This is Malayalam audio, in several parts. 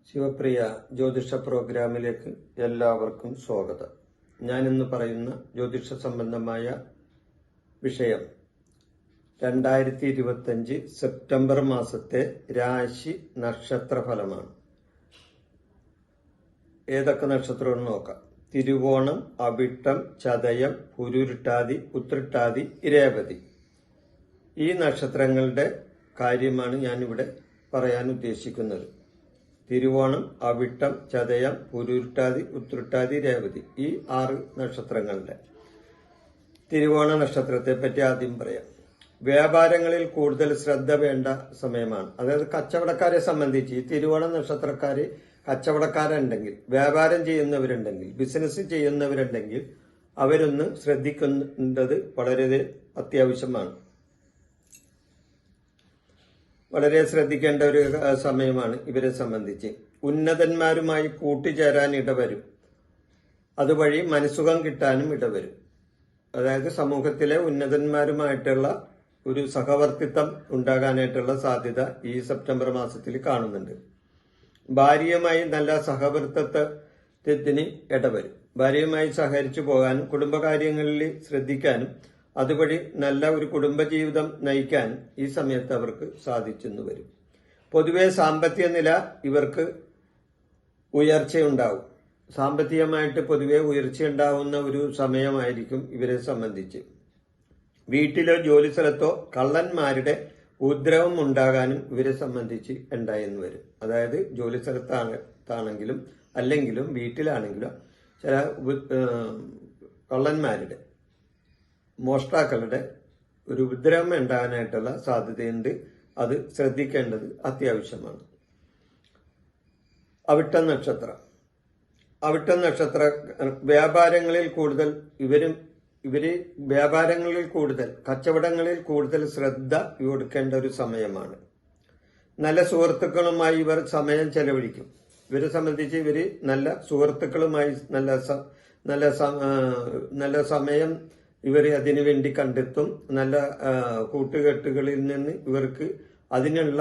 ശിവപ്രിയ ജ്യോതിഷ പ്രോഗ്രാമിലേക്ക് എല്ലാവർക്കും സ്വാഗതം. ഞാനിന്ന് പറയുന്ന ജ്യോതിഷ സംബന്ധമായ വിഷയം 2025 സെപ്റ്റംബർ മാസത്തെ രാശി നക്ഷത്ര ഫലമാണ്. ഏതൊക്കെ നക്ഷത്രമെന്ന് നോക്കാം. തിരുവോണം, അവിട്ടം, ചതയം, പുരുരുട്ടാതി, ഉത്രട്ടാതി, രേവതി. ഈ നക്ഷത്രങ്ങളുടെ കാര്യമാണ് ഞാനിവിടെ പറയാൻ ഉദ്ദേശിക്കുന്നത്. തിരുവോണം, അവിട്ടം, ചതയം, പുരുരുട്ടാതി, ഉത്രട്ടാതി, രേവതി, ഈ 6 നക്ഷത്രങ്ങളുടെ. തിരുവോണ നക്ഷത്രത്തെ പറ്റി ആദ്യം പറയാം. വ്യാപാരങ്ങളിൽ കൂടുതൽ ശ്രദ്ധ വേണ്ട സമയമാണ്. അതായത് കച്ചവടക്കാരെ സംബന്ധിച്ച് ഈ തിരുവോണ നക്ഷത്രക്കാര് കച്ചവടക്കാരുണ്ടെങ്കിൽ, വ്യാപാരം ചെയ്യുന്നവരുണ്ടെങ്കിൽ, ബിസിനസ് ചെയ്യുന്നവരുണ്ടെങ്കിൽ അവരൊന്ന് ശ്രദ്ധിക്കേണ്ടത് വളരെ അത്യാവശ്യമാണ്. വളരെ ശ്രദ്ധിക്കേണ്ട ഒരു സമയമാണ് ഇവരെ സംബന്ധിച്ച്. ഉന്നതന്മാരുമായി കൂട്ടുചേരാൻ ഇടവരും. അതുവഴി മനസ്സുഖം കിട്ടാനും ഇടവരും. അതായത് സമൂഹത്തിലെ ഉന്നതന്മാരുമായിട്ടുള്ള ഒരു സഹവർത്തിത്വം ഉണ്ടാകാനായിട്ടുള്ള സാധ്യത ഈ സെപ്റ്റംബർ മാസത്തിൽ കാണുന്നുണ്ട്. ഭാര്യയുമായി നല്ല സഹവർത്തിത്വത്തിന് ഇടവരും. ഭാര്യയുമായി സഹകരിച്ചു പോകാനും കുടുംബകാര്യങ്ങളിൽ ശ്രദ്ധിക്കാനും അതുവഴി നല്ല ഒരു കുടുംബജീവിതം നയിക്കാൻ ഈ സമയത്ത് അവർക്ക് സാധിച്ചെന്ന് വരും. പൊതുവെ സാമ്പത്തിക നില ഇവർക്ക് ഉയർച്ചയുണ്ടാവും. സാമ്പത്തികമായിട്ട് പൊതുവെ ഉയർച്ചയുണ്ടാവുന്ന ഒരു സമയമായിരിക്കും ഇവരെ സംബന്ധിച്ച്. വീട്ടിലോ ജോലി സ്ഥലത്തോ കള്ളന്മാരുടെ ഉപദ്രവം ഉണ്ടാകാനും ഇവരെ സംബന്ധിച്ച് ഉണ്ടായെന്ന് വരും. അതായത് ജോലി സ്ഥലത്താണെങ്കിലും അല്ലെങ്കിലും വീട്ടിലാണെങ്കിലും ചില കള്ളന്മാരുടെ, മോഷ്ടാക്കളുടെ ഒരു ഉപദ്രവം ഉണ്ടാകാനായിട്ടുള്ള സാധ്യതയുണ്ട്. അത് ശ്രദ്ധിക്കേണ്ടത് അത്യാവശ്യമാണ്. അവിട്ടം നക്ഷത്രം. അവിട്ടം നക്ഷത്ര വ്യാപാരങ്ങളിൽ കൂടുതൽ വ്യാപാരങ്ങളിൽ കൂടുതൽ, കച്ചവടങ്ങളിൽ കൂടുതൽ ശ്രദ്ധ കൊടുക്കേണ്ട ഒരു സമയമാണ്. നല്ല സുഹൃത്തുക്കളുമായി ഇവർ സമയം ചെലവഴിക്കും. ഇവരെ സംബന്ധിച്ച് ഇവര് നല്ല സുഹൃത്തുക്കളുമായി നല്ല സമയം ഇവർ അതിനുവേണ്ടി കണ്ടെത്തും. നല്ല കൂട്ടുകെട്ടുകളിൽ നിന്ന് ഇവർക്ക് അതിനുള്ള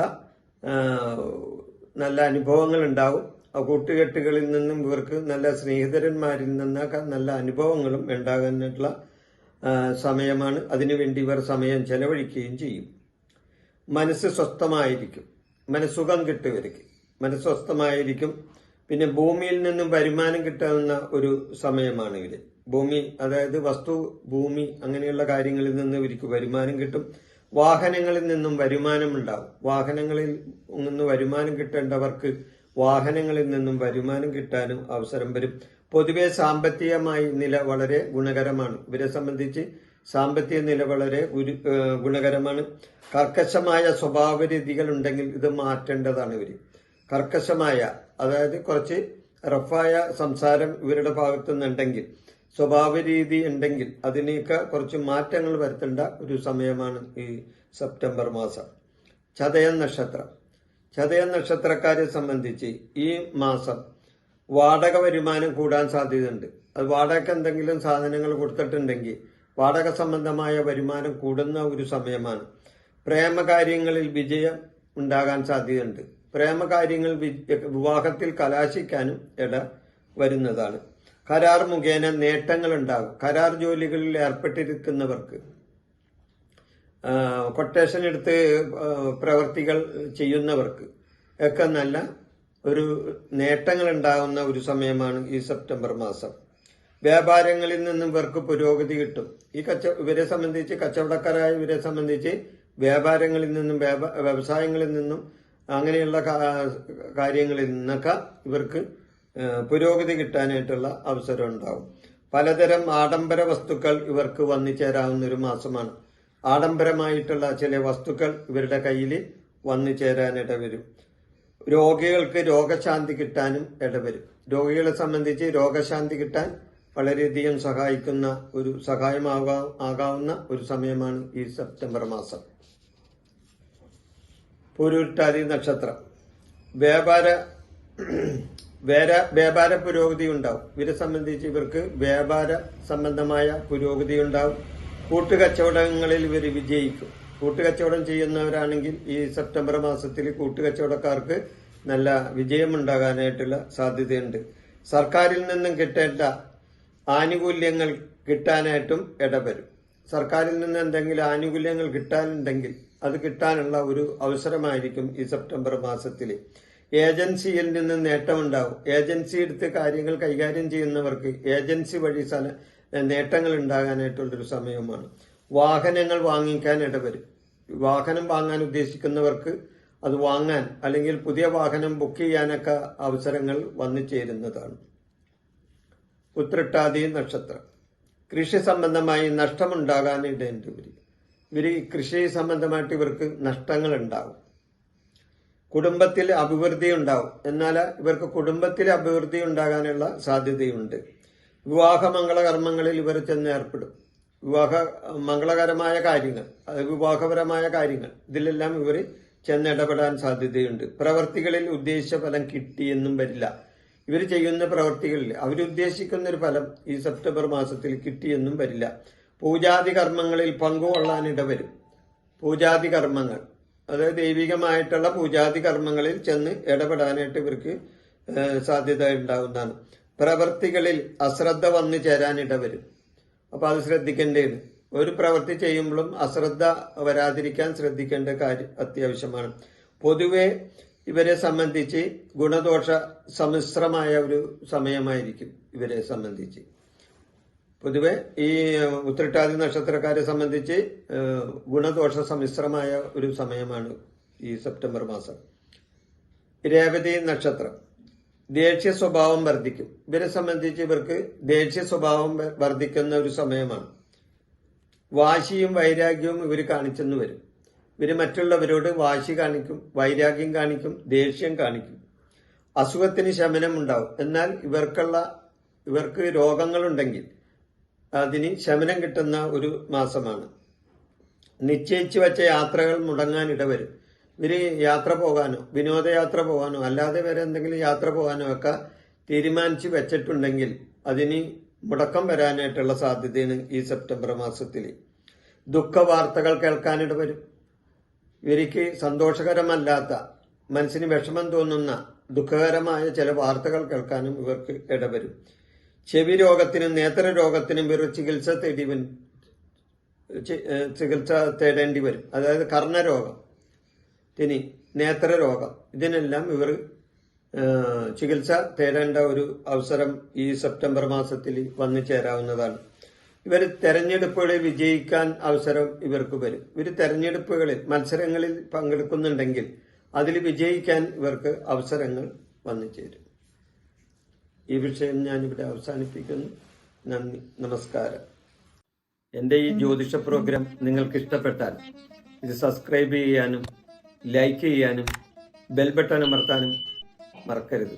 നല്ല അനുഭവങ്ങൾ ഉണ്ടാവും. ആ കൂട്ടുകെട്ടുകളിൽ നിന്നും ഇവർക്ക് നല്ല സ്നേഹിതരന്മാരിൽ നിന്നൊക്കെ നല്ല അനുഭവങ്ങളും ഉണ്ടാകാനുള്ള സമയമാണ്. അതിനുവേണ്ടി ഇവർ സമയം ചെലവഴിക്കുകയും ചെയ്യും. മനസ്സ് സ്വസ്ഥമായിരിക്കും. മനസ്സുഖം കിട്ടും ഇവർക്ക്. മനസ്സ് സ്വസ്ഥമായിരിക്കും. പിന്നെ ഭൂമിയിൽ നിന്നും വരുമാനം കിട്ടാവുന്ന ഒരു സമയമാണ് ഇവര്. ഭൂമി, അതായത് വസ്തു, ഭൂമി, അങ്ങനെയുള്ള കാര്യങ്ങളിൽ നിന്ന് ഇവർക്ക് വരുമാനം കിട്ടും. വാഹനങ്ങളിൽ നിന്നും വരുമാനം ഉണ്ടാവും. വാഹനങ്ങളിൽ നിന്ന് വരുമാനം കിട്ടേണ്ടവർക്ക് വാഹനങ്ങളിൽ നിന്നും വരുമാനം കിട്ടാനും അവസരം വരും. പൊതുവെ സാമ്പത്തികമായി നില വളരെ ഗുണകരമാണ്. ഇവരെ സംബന്ധിച്ച് സാമ്പത്തിക നില വളരെ ഗുണകരമാണ്. കർക്കശമായ സ്വഭാവ രീതികൾ ഉണ്ടെങ്കിൽ ഇത് മാറ്റേണ്ടതാണ് ഇവര്. കർക്കശമായ, അതായത് കുറച്ച് റഫായ സംസാരം ഇവരുടെ ഭാഗത്തു നിന്നുണ്ടെങ്കിൽ, സ്വഭാവ രീതി ഉണ്ടെങ്കിൽ അതിനേക്ക് കുറച്ച് മാറ്റങ്ങൾ വരുത്തേണ്ട ഒരു സമയമാണ് ഈ സെപ്റ്റംബർ മാസം. ചതയം നക്ഷത്രം. ചതയം നക്ഷത്രക്കാരെ സംബന്ധിച്ച് ഈ മാസം വാടക വരുമാനം കൂടാൻ സാധ്യതയുണ്ട്. അത് വാടക എന്തെങ്കിലും സാധനങ്ങൾ കൊടുത്തിട്ടുണ്ടെങ്കിൽ വാടക സംബന്ധമായ വരുമാനം കൂടുന്ന ഒരു സമയമാണ്. പ്രേമകാര്യങ്ങളിൽ വിജയം ഉണ്ടാകാൻ സാധ്യതയുണ്ട്. പ്രേമകാര്യങ്ങൾ വിവാഹത്തിൽ കലാശിക്കാനും ഇട വരുന്നതാണ്. കരാർ മുഖേന നേട്ടങ്ങൾ ഉണ്ടാകും. കരാർ ജോലികളിൽ ഏർപ്പെട്ടിരിക്കുന്നവർക്ക്, കൊട്ടേഷൻ എടുത്ത് പ്രവർത്തികൾ ചെയ്യുന്നവർക്ക് ഒക്കെ നല്ല ഒരു നേട്ടങ്ങൾ ഉണ്ടാകുന്ന ഒരു സമയമാണ് ഈ സെപ്റ്റംബർ മാസം. വ്യാപാരങ്ങളിൽ നിന്നും ഇവർക്ക് പുരോഗതി കിട്ടും. ഇവരെ സംബന്ധിച്ച്, കച്ചവടക്കാരായ ഇവരെ സംബന്ധിച്ച് വ്യാപാരങ്ങളിൽ നിന്നും വ്യവസായങ്ങളിൽ നിന്നും അങ്ങനെയുള്ള കാര്യങ്ങളിൽ നിന്നൊക്കെ ഇവർക്ക് പുരോഗതി കിട്ടാനായിട്ടുള്ള അവസരം ഉണ്ടാവും. പലതരം ആഡംബര വസ്തുക്കൾ ഇവർക്ക് വന്നു ചേരാവുന്ന ഒരു മാസമാണ്. ആഡംബരമായിട്ടുള്ള ചില വസ്തുക്കൾ ഇവരുടെ കയ്യിൽ വന്നു ചേരാൻ ഇടവരും. രോഗികൾക്ക് രോഗശാന്തി കിട്ടാനും ഇടവരും. രോഗികളെ സംബന്ധിച്ച് രോഗശാന്തി കിട്ടാൻ വളരെയധികം സഹായമാകാവുന്ന ഒരു സമയമാണ് ഈ സെപ്റ്റംബർ മാസം. പുരുരുട്ടാതി നക്ഷത്രം. വ്യാപാര പുരോഗതി ഉണ്ടാവും. ഇവരെ സംബന്ധിച്ച് ഇവർക്ക് വ്യാപാര സംബന്ധമായ പുരോഗതി ഉണ്ടാവും. കൂട്ടുകച്ചവടങ്ങളിൽ ഇവർ വിജയിക്കും. കൂട്ടുകച്ചവടം ചെയ്യുന്നവരാണെങ്കിൽ ഈ സെപ്റ്റംബർ മാസത്തിൽ കൂട്ടുകച്ചവടക്കാർക്ക് നല്ല വിജയമുണ്ടാകാനായിട്ടുള്ള സാധ്യതയുണ്ട്. സർക്കാരിൽ നിന്നും കിട്ടേണ്ട ആനുകൂല്യങ്ങൾ കിട്ടാനായിട്ടും ഇടവരും. സർക്കാരിൽ നിന്ന് എന്തെങ്കിലും ആനുകൂല്യങ്ങൾ കിട്ടാനുണ്ടെങ്കിൽ അത് കിട്ടാനുള്ള ഒരു അവസരമായിരിക്കും ഈ സെപ്റ്റംബർ മാസത്തിൽ. ഏജൻസിയിൽ നിന്ന് നേട്ടമുണ്ടാവും. ഏജൻസി എടുത്ത് കാര്യങ്ങൾ കൈകാര്യം ചെയ്യുന്നവർക്ക് ഏജൻസി വഴി നേട്ടങ്ങൾ ഉണ്ടാകാനായിട്ടുള്ളൊരു സമയമാണ്. വാഹനങ്ങൾ വാങ്ങിക്കാൻ ഇടവരും. വാഹനം വാങ്ങാൻ ഉദ്ദേശിക്കുന്നവർക്ക് അത് വാങ്ങാൻ അല്ലെങ്കിൽ പുതിയ വാഹനം ബുക്ക് ചെയ്യാനൊക്കെ അവസരങ്ങൾ വന്നു ചേരുന്നതാണ്. ഉത്രട്ടാതി നക്ഷത്രം. കൃഷി സംബന്ധമായി നഷ്ടമുണ്ടാകാൻ ഇടയുണ്ട്. ഇവർ കൃഷി സംബന്ധമായിട്ട് ഇവർക്ക് നഷ്ടങ്ങൾ ഉണ്ടാകും. കുടുംബത്തിൽ അഭിവൃദ്ധി ഉണ്ടാവും. എന്നാൽ ഇവർക്ക് കുടുംബത്തിൽ അഭിവൃദ്ധി ഉണ്ടാകാനുള്ള സാധ്യതയുണ്ട്. വിവാഹ മംഗളകർമ്മങ്ങളിൽ ഇവർ ചെന്ന് ഏർപ്പെടും. വിവാഹ മംഗളകരമായ കാര്യങ്ങൾ, വിവാഹപരമായ കാര്യങ്ങൾ, ഇതിലെല്ലാം ഇവർ ചെന്നിടപെടാൻ സാധ്യതയുണ്ട്. പ്രവർത്തികളിൽ ഉദ്ദേശിച്ച ഫലം കിട്ടിയെന്നും വരില്ല. ഇവർ ചെയ്യുന്ന പ്രവർത്തികളിൽ അവരുദ്ദേശിക്കുന്ന ഒരു ഫലം ഈ സെപ്റ്റംബർ മാസത്തിൽ കിട്ടിയെന്നും വരില്ല. പൂജാതി കർമ്മങ്ങളിൽ പങ്കുകൊള്ളാനിടവരും. പൂജാതി കർമ്മങ്ങൾ, അതായത് ദൈവികമായിട്ടുള്ള പൂജാതി കർമ്മങ്ങളിൽ ചെന്ന് ഇടപെടാനായിട്ട് ഇവർക്ക് സാധ്യത ഉണ്ടാകുന്നതാണ്. പ്രവർത്തികളിൽ അശ്രദ്ധ വന്നു ചേരാനിടവരും. അപ്പൊ അത് ശ്രദ്ധിക്കേണ്ടതാണ്. ഒരു പ്രവൃത്തി ചെയ്യുമ്പോഴും അശ്രദ്ധ വരാതിരിക്കാൻ ശ്രദ്ധിക്കേണ്ട കാര്യം അത്യാവശ്യമാണ്. പൊതുവെ ഇവരെ സംബന്ധിച്ച് ഗുണദോഷ സമ്മിശ്രമായ ഒരു സമയമായിരിക്കും ഇവരെ സംബന്ധിച്ച്. പൊതുവെ ഈ ഉത്രട്ടാതി നക്ഷത്രക്കാരെ സംബന്ധിച്ച് ഗുണദോഷ സമ്മിശ്രമായ ഒരു സമയമാണ് ഈ സെപ്റ്റംബർ മാസം. രേവതി നക്ഷത്രം. ദേഷ്യ സ്വഭാവം വർദ്ധിക്കും. ഇവരെ സംബന്ധിച്ച് ഇവർക്ക് ദേഷ്യ സ്വഭാവം വർദ്ധിക്കുന്ന ഒരു സമയമാണ്. വാശിയും വൈരാഗ്യവും ഇവർ കാണിച്ചെന്ന് വരും. ഇവർ മറ്റുള്ളവരോട് വാശി കാണിക്കും, വൈരാഗ്യം കാണിക്കും, ദേഷ്യം കാണിക്കും. അസുഖത്തിന് ശമനം ഉണ്ടാവും. എന്നാൽ ഇവർക്ക് രോഗങ്ങളുണ്ടെങ്കിൽ അതിന് ശമനം കിട്ടുന്ന ഒരു മാസമാണ്. നിശ്ചയിച്ചു വച്ച യാത്രകൾ മുടങ്ങാൻ ഇടവരും. ഇവര് യാത്ര പോകാനോ വിനോദയാത്ര പോകാനോ അല്ലാതെ വേറെ എന്തെങ്കിലും യാത്ര പോകാനോ ഒക്കെ തീരുമാനിച്ചു വെച്ചിട്ടുണ്ടെങ്കിൽ അതിന് മുടക്കം വരാനായിട്ടുള്ള സാധ്യതയാണ് ഈ സെപ്റ്റംബർ മാസത്തിൽ. ദുഃഖവാർത്തകൾ കേൾക്കാനിടവരും. ഇവർക്ക് സന്തോഷകരമല്ലാത്ത, മനസ്സിന് വിഷമം തോന്നുന്ന ദുഃഖകരമായ ചില വാർത്തകൾ കേൾക്കാനും ഇവർക്ക് ഇടവരും. ചെവി രോഗത്തിനും നേത്രരോഗത്തിനും ഇവർ ചികിത്സ തേടേണ്ടി വരും. അതായത് കർണരോഗത്തിന്, നേത്രരോഗം, ഇതിനെല്ലാം ഇവർ ചികിത്സ തേടേണ്ട ഒരു അവസരം ഈ സെപ്റ്റംബർ മാസത്തിൽ വന്നു ചേരാവുന്നതാണ്. ഇവർ തെരഞ്ഞെടുപ്പുകളിൽ വിജയിക്കാൻ അവസരം ഇവർക്ക് വരും. ഇവർ തെരഞ്ഞെടുപ്പുകളിൽ മത്സരങ്ങളിൽ പങ്കെടുക്കുന്നുണ്ടെങ്കിൽ അതിൽ വിജയിക്കാൻ ഇവർക്ക് അവസരങ്ങൾ വന്നു ചേരും. ഈ വിഷയം ഞാനിവിടെ അവസാനിപ്പിക്കുന്നു. നന്ദി, നമസ്കാരം. എൻ്റെ ഈ ജ്യോതിഷ പ്രോഗ്രാം നിങ്ങൾക്ക് ഇഷ്ടപ്പെട്ടാൽ ഇത് സബ്സ്ക്രൈബ് ചെയ്യാനും ലൈക്ക് ചെയ്യാനും ബെൽ ബട്ടൺ അമർത്താനും മറക്കരുത്.